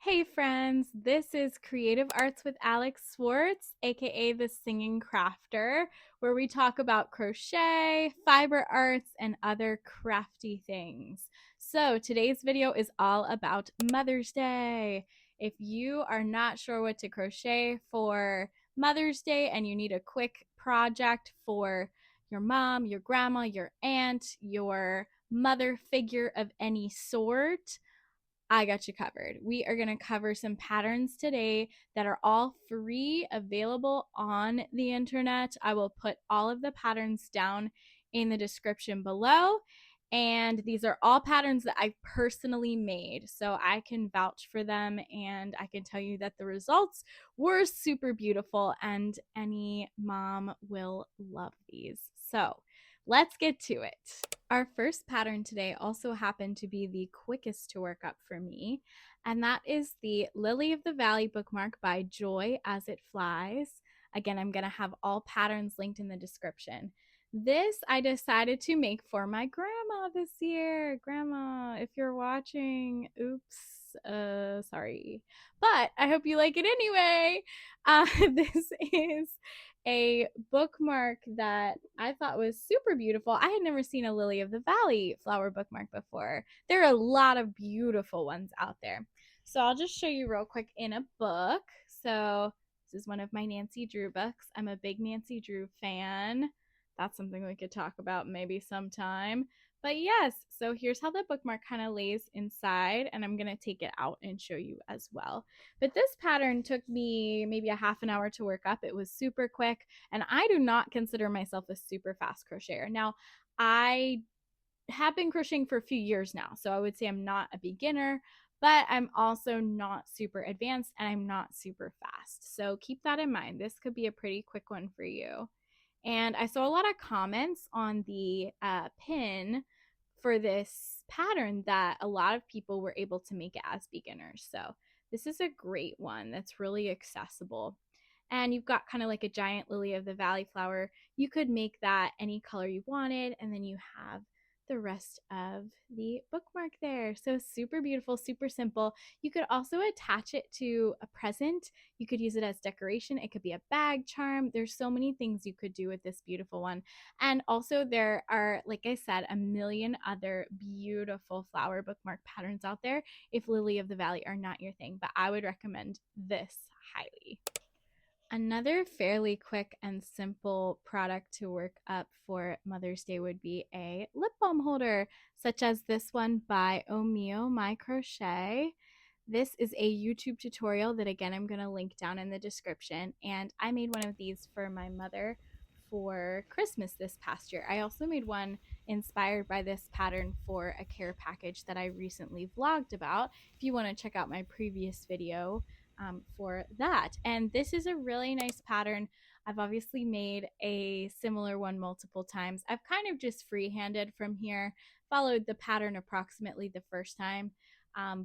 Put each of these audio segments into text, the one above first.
Hey friends, this is Creative Arts with Alex Swartz, aka the Singing Crafter, where we talk about crochet, fiber arts, and other crafty things. So today's video is all about Mother's Day. If you are not sure what to crochet for Mother's Day and you need a quick project for your mom, your grandma, your aunt, your mother figure of any sort, I got you covered. We are going to cover some patterns today that are all free, available on the internet. I will put all of the patterns down in the description below. And these are all patterns that I personally made. So I can vouch for them and I can tell you that the results were super beautiful and any mom will love these. So let's get to it. Our first pattern today also happened to be the quickest to work up for me, and that is the Lily of the Valley bookmark by Joy as It Flies. Again, I'm going to have all patterns linked in the description. This I decided to make for my grandma this year. Grandma, if you're watching, oops, sorry. But I hope you like it anyway. This is a bookmark that I thought was super beautiful. I had never seen a Lily of the Valley flower bookmark before. There are a lot of beautiful ones out there. So I'll just show you real quick in a book. So this is one of my Nancy Drew books. I'm a big Nancy Drew fan. That's something we could talk about maybe sometime. But yes, so here's how the bookmark kind of lays inside, and I'm going to take it out and show you as well. But this pattern took me maybe a half an hour to work up. It was super quick, and I do not consider myself a super fast crocheter. Now, I have been crocheting for a few years now, so I would say I'm not a beginner, but I'm also not super advanced and I'm not super fast. So keep that in mind. This could be a pretty quick one for you. And I saw a lot of comments on the pin for this pattern that a lot of people were able to make it as beginners. So this is a great one that's really accessible. And you've got kind of like a giant lily of the valley flower. You could make that any color you wanted, and then you have the rest of the bookmark there. So super beautiful, super simple. You could also attach it to a present. You could use it as decoration. It could be a bag charm. There's so many things you could do with this beautiful one. And also there are, like I said, a million other beautiful flower bookmark patterns out there if Lily of the Valley are not your thing, but I would recommend this highly. Another fairly quick and simple product to work up for Mother's Day would be a lip balm holder, such as this one by Oh Mio My Crochet. This is a YouTube tutorial that, again, I'm going to link down in the description, and I made one of these for my mother for Christmas this past year. I also made one inspired by this pattern for a care package that I recently vlogged about. If you want to check out my previous video, for that. And this is a really nice pattern. I've obviously made a similar one multiple times. I've kind of just freehanded from here, followed the pattern approximately the first time,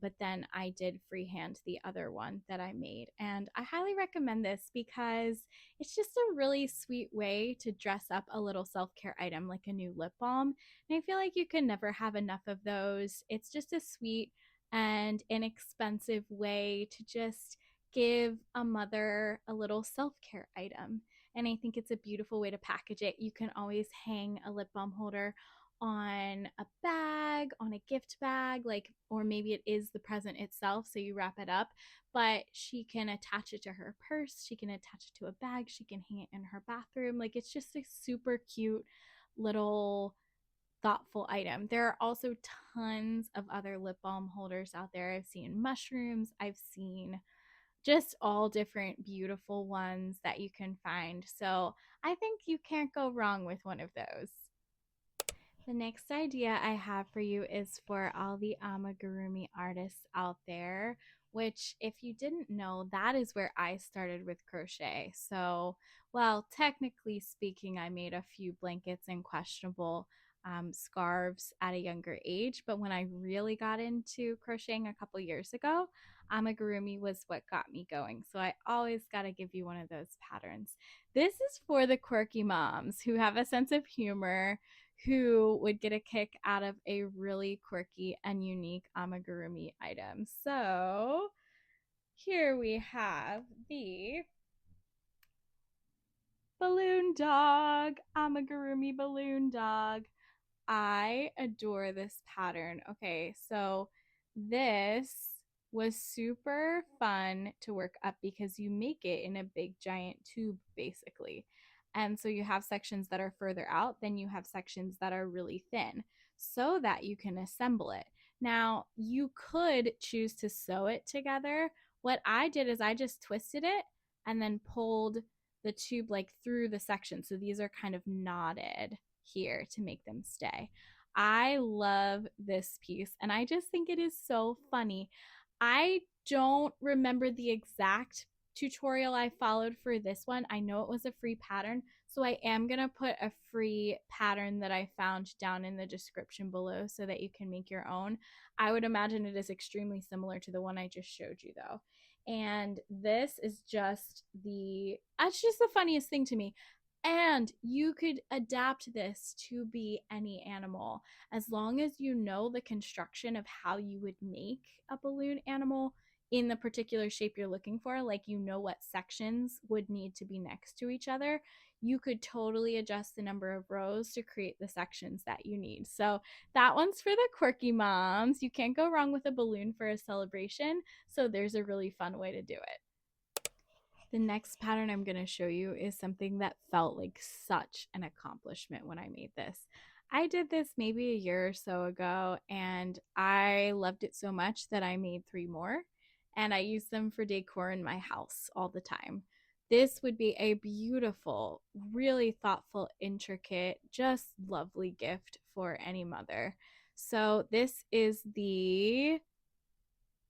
but then I did freehand the other one that I made. And I highly recommend this because it's just a really sweet way to dress up a little self-care item like a new lip balm. And I feel like you can never have enough of those. It's just a sweet and inexpensive way to just give a mother a little self-care item. And I think it's a beautiful way to package it. You can always hang a lip balm holder on a bag, on a gift bag, like, or maybe it is the present itself, so you wrap it up, but she can attach it to her purse, she can attach it to a bag, she can hang it in her bathroom. Like, it's just a super cute little thoughtful item. There are also tons of other lip balm holders out there. I've seen mushrooms, I've seen just all different beautiful ones that you can find. So I think you can't go wrong with one of those. The next idea I have for you is for all the amigurumi artists out there, which, if you didn't know, that is where I started with crochet. So, well, technically speaking, I made a few blankets and questionable scarves at a younger age, but when I really got into crocheting a couple years ago, amigurumi was what got me going. So I always got to give you one of those patterns. This is for the quirky moms who have a sense of humor, who would get a kick out of a really quirky and unique amigurumi item. So here we have the balloon dog, amigurumi balloon dog. I adore this pattern. Okay, so this was super fun to work up because you make it in a big giant tube basically. And so you have sections that are further out, then you have sections that are really thin so that you can assemble it. Now, you could choose to sew it together. What I did is I just twisted it and then pulled the tube like through the section. So these are kind of knotted here to make them stay. I love this piece and I just think it is so funny. I don't remember the exact tutorial I followed for this one. I know it was a free pattern, so I am going to put a free pattern that I found down in the description below so that you can make your own. I would imagine it is extremely similar to the one I just showed you though. And this is just that's just the funniest thing to me. And you could adapt this to be any animal as long as you know the construction of how you would make a balloon animal in the particular shape you're looking for, like you know what sections would need to be next to each other. You could totally adjust the number of rows to create the sections that you need. So that one's for the quirky moms. You can't go wrong with a balloon for a celebration. So there's a really fun way to do it. The next pattern I'm going to show you is something that felt like such an accomplishment when I made this. I did this maybe a year or so ago and I loved it so much that I made 3 more and I use them for decor in my house all the time. This would be a beautiful, really thoughtful, intricate, just lovely gift for any mother. So this is the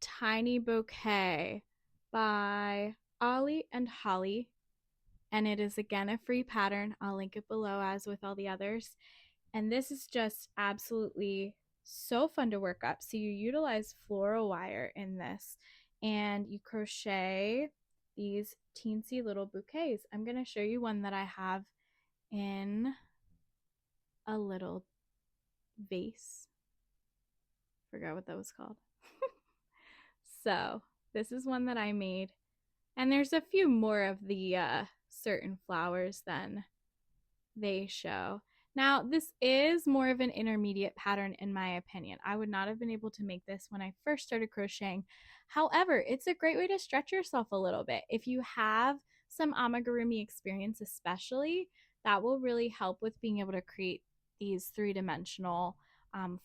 Tiny Bouquet by Ollie and Holly, and it is again a free pattern. I'll link it below as with all the others. And this is just absolutely so fun to work up. So you utilize floral wire in this and you crochet these teensy little bouquets. I'm going to show you one that I have in a little vase. Forgot what that was called. So this is one that I made. And there's a few more of the certain flowers than they show. Now, this is more of an intermediate pattern in my opinion. I would not have been able to make this when I first started crocheting. However, it's a great way to stretch yourself a little bit. If you have some amigurumi experience especially, that will really help with being able to create these three-dimensional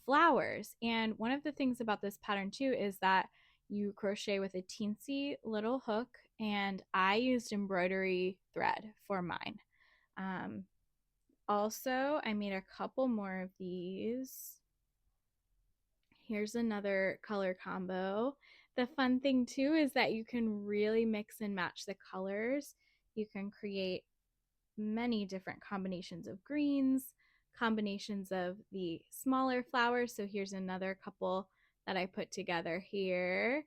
flowers. And one of the things about this pattern too is that you crochet with a teensy little hook, and I used embroidery thread for mine. Also, I made a couple more of these. Here's another color combo. The fun thing too is that you can really mix and match the colors. You can create many different combinations of greens, combinations of the smaller flowers. So here's another couple that I put together here.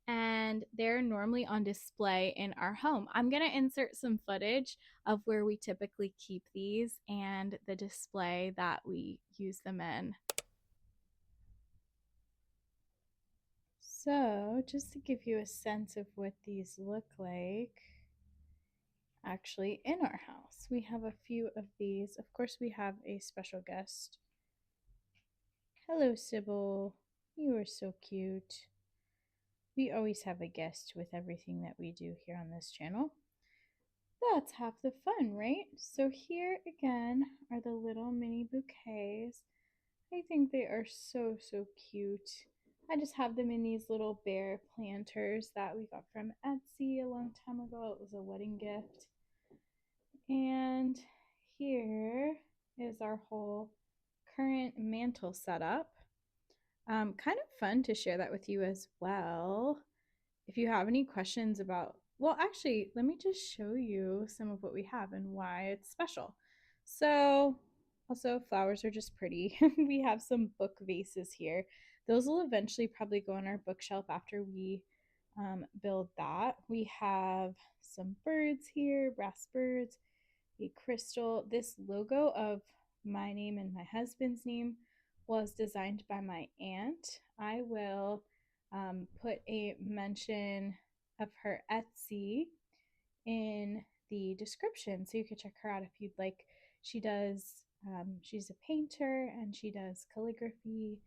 And they're normally on display in our home. I'm going to insert some footage of where we typically keep these and the display that we use them in. So just to give you a sense of what these look like, actually in our house, we have a few of these. Of course, we have a special guest. Hello, Sybil. You are so cute. We always have a guest with everything that we do here on this channel. That's half the fun, right? So here again are the little mini bouquets. I think they are so cute. I just have them in these little bear planters that we got from Etsy a long time ago. It was a wedding gift. And here is our whole current mantle setup. Kind of fun to share that with you as well. If you have any questions about, well, actually, let me just show you some of what we have and why it's special. So, also, flowers are just pretty. We have some book vases here. Those will eventually probably go on our bookshelf after we build that. We have some birds here, brass birds, a crystal. This logo of my name and my husband's name was designed by my aunt. I will put a mention of her Etsy in the description, so you could check her out if you'd like. She does, she's a painter and she does calligraphy,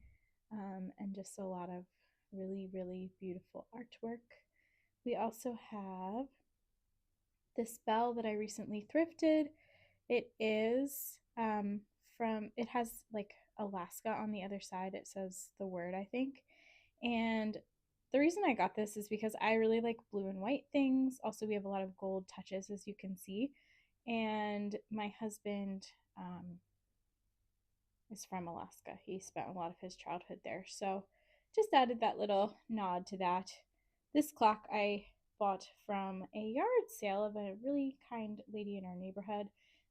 and just a lot of really, really beautiful artwork. We also have this bell that I recently thrifted. It is it has like Alaska on the other side. It says the word, I think. And the reason I got this is because I really like blue and white things. Also, we have a lot of gold touches, as you can see. And my husband is from Alaska. He spent a lot of his childhood there. So just added that little nod to that. This clock I bought from a yard sale of a really kind lady in our neighborhood.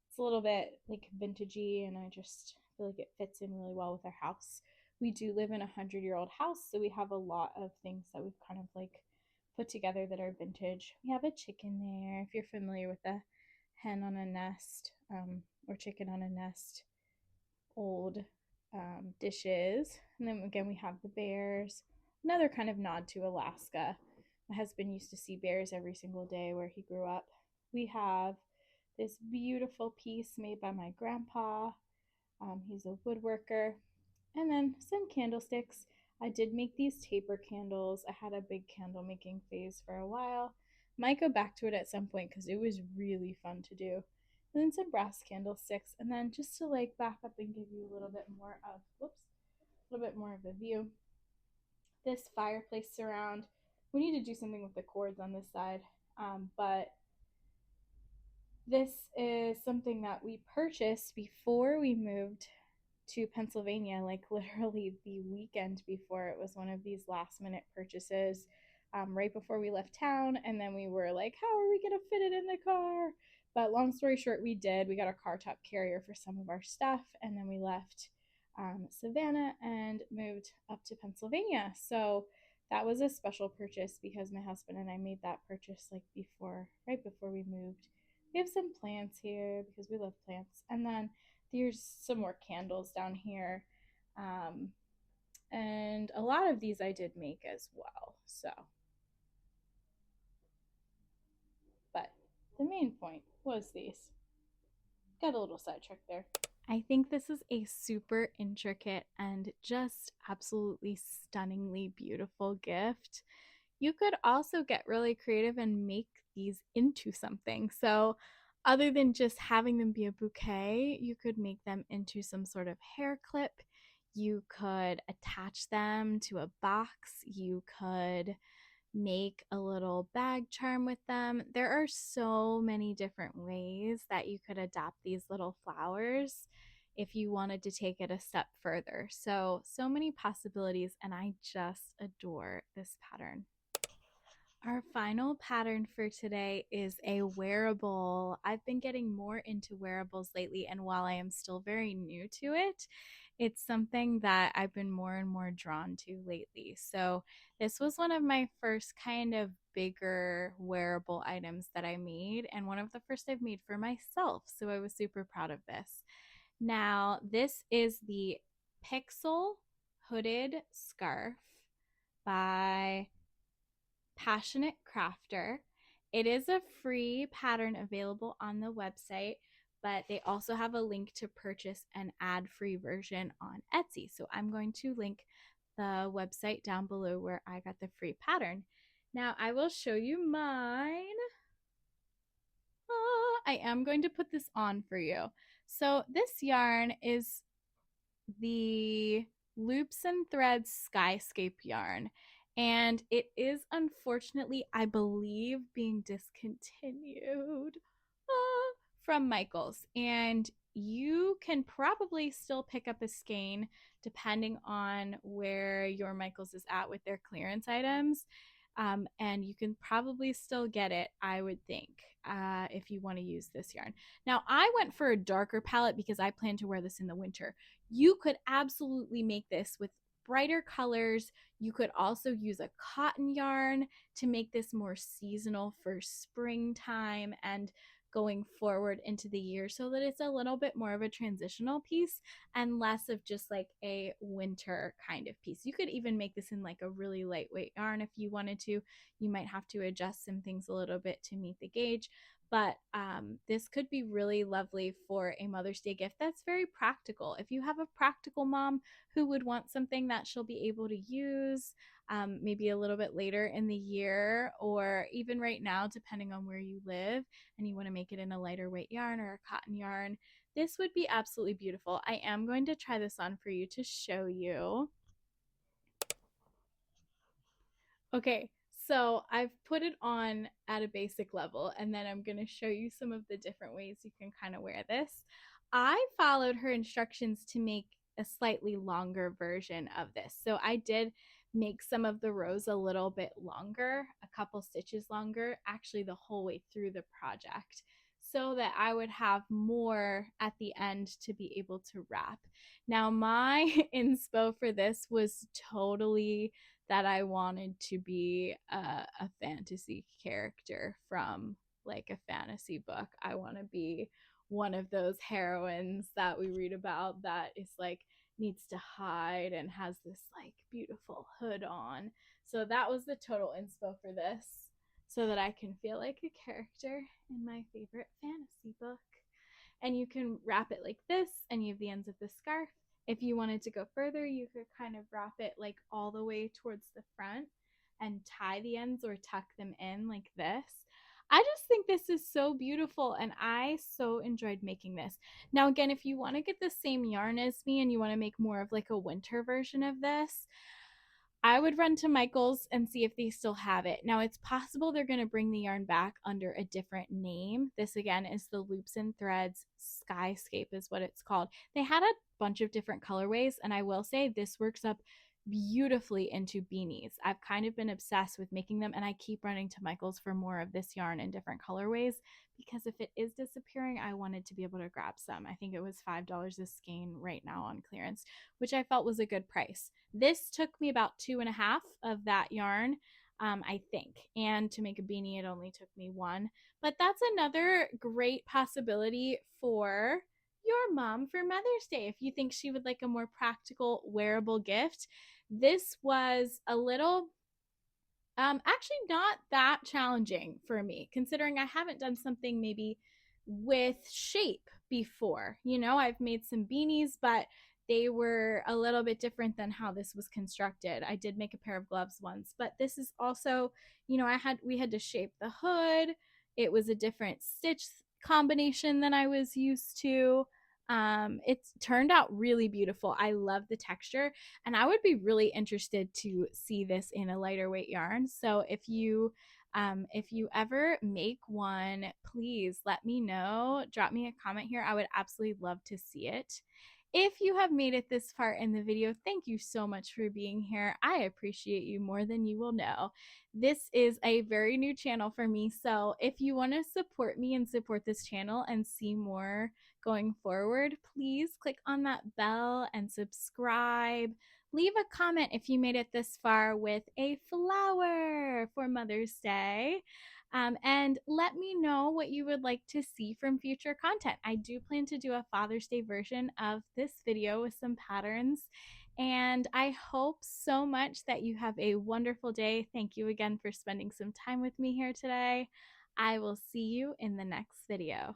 It's a little bit like vintagey, and I just feel like it fits in really well with our house. We do live in a 100-year-old house, so we have a lot of things that we've kind of like put together that are vintage. We have a chicken there, if you're familiar with a hen on a nest, or chicken on a nest, old dishes. And then again, we have the bears, another kind of nod to Alaska. My husband used to see bears every single day where he grew up. We have this beautiful piece made by my grandpa. He's a woodworker. And then some candlesticks. I did make these taper candles. I had a big candle making phase for a while. Might go back to it at some point because it was really fun to do. And then some brass candlesticks. And then just to like back up and give you a little bit more of, a little bit more of a view. This fireplace surround. We need to do something with the cords on this side, but this is something that we purchased before we moved to Pennsylvania, like literally the weekend before. It was one of these last minute purchases, right before we left town. And then we were like, how are we going to fit it in the car? But long story short, we did. We got a car top carrier for some of our stuff. And then we left Savannah and moved up to Pennsylvania. So that was a special purchase because my husband and I made that purchase like right before we moved. We have some plants here because we love plants. And then there's some more candles down here. And a lot of these I did make as well. So, but the main point was these. Got a little sidetracked there. I think this is a super intricate and just absolutely stunningly beautiful gift. You could also get really creative and make these into something. So other than just having them be a bouquet, you could make them into some sort of hair clip. You could attach them to a box. You could make a little bag charm with them. There are so many different ways that you could adapt these little flowers if you wanted to take it a step further. So many possibilities, and I just adore this pattern. Our final pattern for today is a wearable. I've been getting more into wearables lately, and while I am still very new to it, it's something that I've been more and more drawn to lately. So this was one of my first kind of bigger wearable items that I made, and one of the first I've made for myself. So I was super proud of this. Now, this is the Pixel Hooded Scarf by Passionate Crafter. It is a free pattern available on the website, but they also have a link to purchase an ad-free version on Etsy. So I'm going to link the website down below where I got the free pattern. Now I will show you mine. I am going to put this on for you. So this yarn is the Loops and Threads Skyscape yarn, and it is unfortunately, I believe, being discontinued from Michaels. And you can probably still pick up a skein depending on where your Michaels is at with their clearance items. And you can probably still get it, I would think, if you want to use this yarn. Now, I went for a darker palette because I plan to wear this in the winter. You could absolutely make this with brighter colors. You could also use a cotton yarn to make this more seasonal for springtime. And going forward into the year, so that it's a little bit more of a transitional piece and less of just like a winter kind of piece. You could even make this in like a really lightweight yarn if you wanted to. You might have to adjust some things a little bit to meet the gauge, but this could be really lovely for a Mother's Day gift that's very practical. If you have a practical mom who would want something that she'll be able to use maybe a little bit later in the year, or even right now, depending on where you live, and you want to make it in a lighter weight yarn or a cotton yarn, this would be absolutely beautiful. I am going to try this on for you to show you. Okay, so I've put it on at a basic level, and then I'm going to show you some of the different ways you can kind of wear this. I followed her instructions to make a slightly longer version of this. So I did make some of the rows a little bit longer, a couple stitches longer, actually the whole way through the project, so that I would have more at the end to be able to wrap. Now, my inspo for this was totally that I wanted to be a fantasy character from like a fantasy book. I want to be one of those heroines that we read about that is like needs to hide and has this like beautiful hood on. So that was the total inspo for this, so that I can feel like a character in my favorite fantasy book. And you can wrap it like this, and you have the ends of the scarf. If you wanted to go further, you could kind of wrap it like all the way towards the front and tie the ends or tuck them in like this. I just think this is so beautiful, and I so enjoyed making this. Now, again, if you want to get the same yarn as me and you want to make more of like a winter version of this, I would run to Michael's and see if they still have it. Now, it's possible they're going to bring the yarn back under a different name. This, again, is the Loops and Threads Skyscape is what it's called. They had a bunch of different colorways, and I will say this works up beautifully into beanies. I've kind of been obsessed with making them, and I keep running to Michael's for more of this yarn in different colorways, because if it is disappearing, I wanted to be able to grab some. I think it was $5 a skein right now on clearance, which I felt was a good price. This took me about 2.5 of that yarn, I think. And to make a beanie, it only took me 1. But that's another great possibility for your mom for Mother's Day. If you think she would like a more practical, wearable gift, this was a little actually not that challenging for me, considering I haven't done something maybe with shape before. You know, I've made some beanies, but they were a little bit different than how this was constructed. I did make a pair of gloves once, but this is also, you know, we had to shape the hood. It was a different stitch combination than I was used to. It's turned out really beautiful. I love the texture, and I would be really interested to see this in a lighter weight yarn. So if you ever make one, please let me know. Drop me a comment here. I would absolutely love to see it. If you have made it this far in the video, thank you so much for being here. I appreciate you more than you will know. This is a very new channel for me, so if you want to support me and support this channel and see more going forward, please click on that bell and subscribe. Leave a comment if you made it this far with a flower for Mother's Day. And let me know what you would like to see from future content. I do plan to do a Father's Day version of this video with some patterns. And I hope so much that you have a wonderful day. Thank you again for spending some time with me here today. I will see you in the next video.